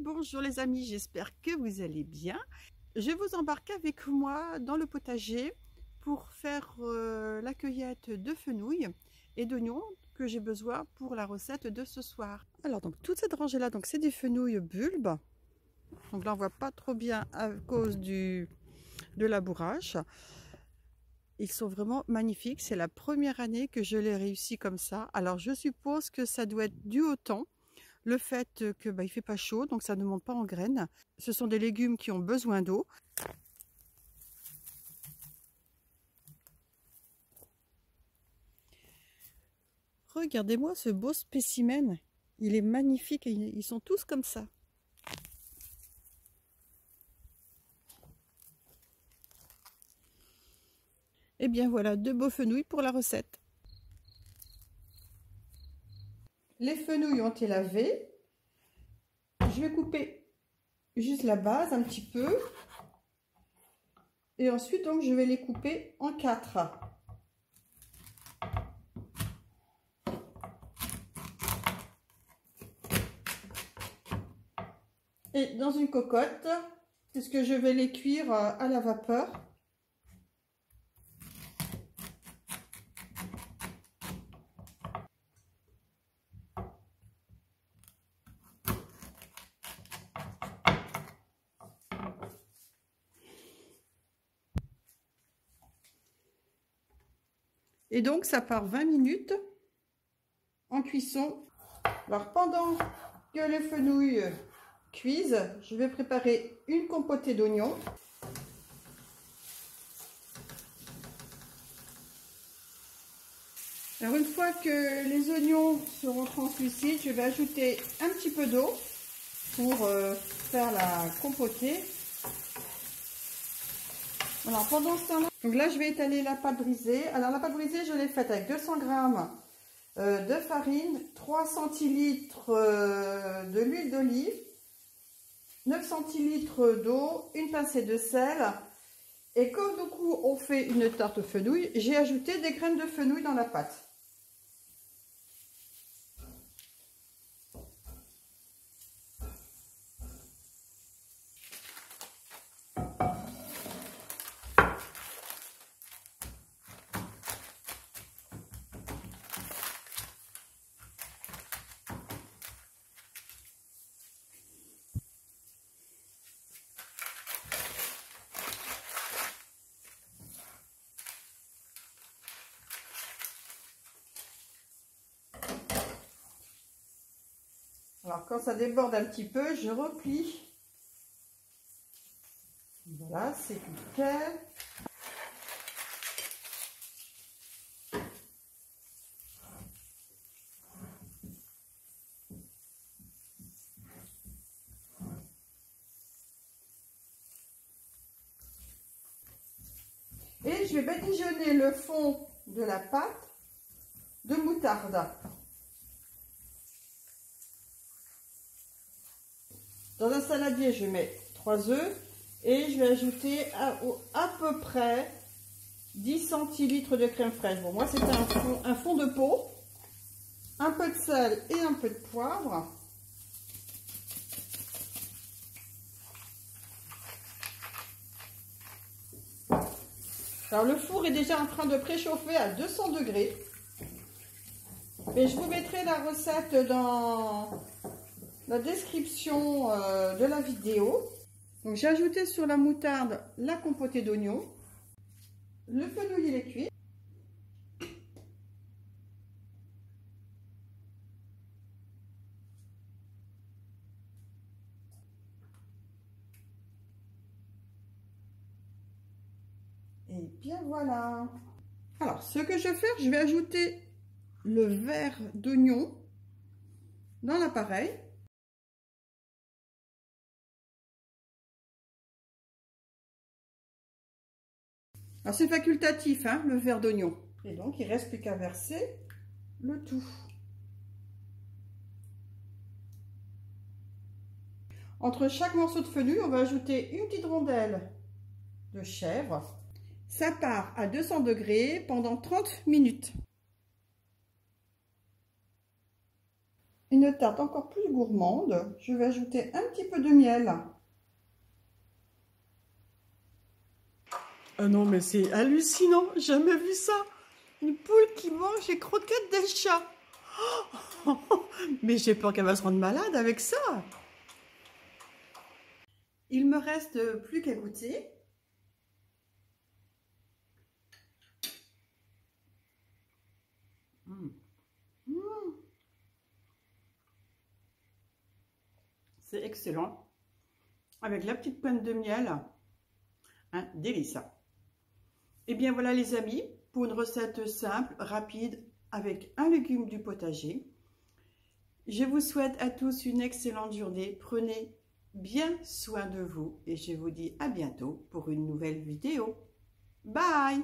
bonjour les amis, j'espère que vous allez bien. Je vous embarque avec moi dans le potager pour faire la cueillette de fenouil et d'oignons que j'ai besoin pour la recette de ce soir. Alors donc toute cette rangée là, donc c'est des fenouils bulbes. Donc là on voit pas trop bien à cause de labourage. Ils sont vraiment magnifiques, c'est la première année que je les réussis comme ça. Alors je suppose que ça doit être dû au temps. Le fait que il fait pas chaud, donc ça ne monte pas en graines. Ce sont des légumes qui ont besoin d'eau. Regardez-moi ce beau spécimen. Il est magnifique et ils sont tous comme ça. Et bien voilà, deux beaux fenouils pour la recette. Les fenouils ont été lavés. Je vais couper juste la base un petit peu. Et ensuite, donc, je vais les couper en 4. Et dans une cocotte, puisque je vais les cuire à la vapeur. Et donc, ça part 20 minutes en cuisson. Alors, pendant que les fenouils cuisent, je vais préparer une compotée d'oignons. Alors, une fois que les oignons seront translucides, je vais ajouter un petit peu d'eau pour faire la compotée. Alors, pendant ce temps-là, donc là, je vais étaler la pâte brisée. Alors, la pâte brisée, je l'ai faite avec 200 g de farine, 3 centilitres de l'huile d'olive, 9 centilitres d'eau, une pincée de sel. Et comme du coup, on fait une tarte fenouil, j'ai ajouté des graines de fenouil dans la pâte. Alors, quand ça déborde un petit peu, je replie. Voilà, c'est nickel. Et je vais badigeonner le fond de la pâte de moutarde. Dans un saladier, je mets 3 œufs et je vais ajouter à peu près 10 centilitres de crème fraîche. Bon, moi, c'est un fond de pot, un peu de sel et un peu de poivre. Alors, le four est déjà en train de préchauffer à 200 degrés. Et je vous mettrai la recette dans la description de la vidéo. Donc, j'ai ajouté sur la moutarde la compotée d'oignons. Le fenouil il est cuit. Et bien voilà. Alors, ce que je vais faire, je vais ajouter le verre d'oignon dans l'appareil. Alors, c'est facultatif, hein, le verre d'oignon. Et donc, il ne reste plus qu'à verser le tout. Entre chaque morceau de fenouil, on va ajouter une petite rondelle de chèvre. Ça part à 200 degrés pendant 30 minutes. une tarte encore plus gourmande, je vais ajouter un petit peu de miel. Ah non, mais c'est hallucinant, jamais vu ça. Une poule qui mange les croquettes des chats. Oh, mais j'ai peur qu'elle va se rendre malade avec ça. Il me reste plus qu'à goûter. Mmh. Mmh. C'est excellent. Avec la petite pointe de miel. Un délice. Et bien voilà les amis, pour une recette simple, rapide, avec un légume du potager. Je vous souhaite à tous une excellente journée. Prenez bien soin de vous et je vous dis à bientôt pour une nouvelle vidéo. Bye!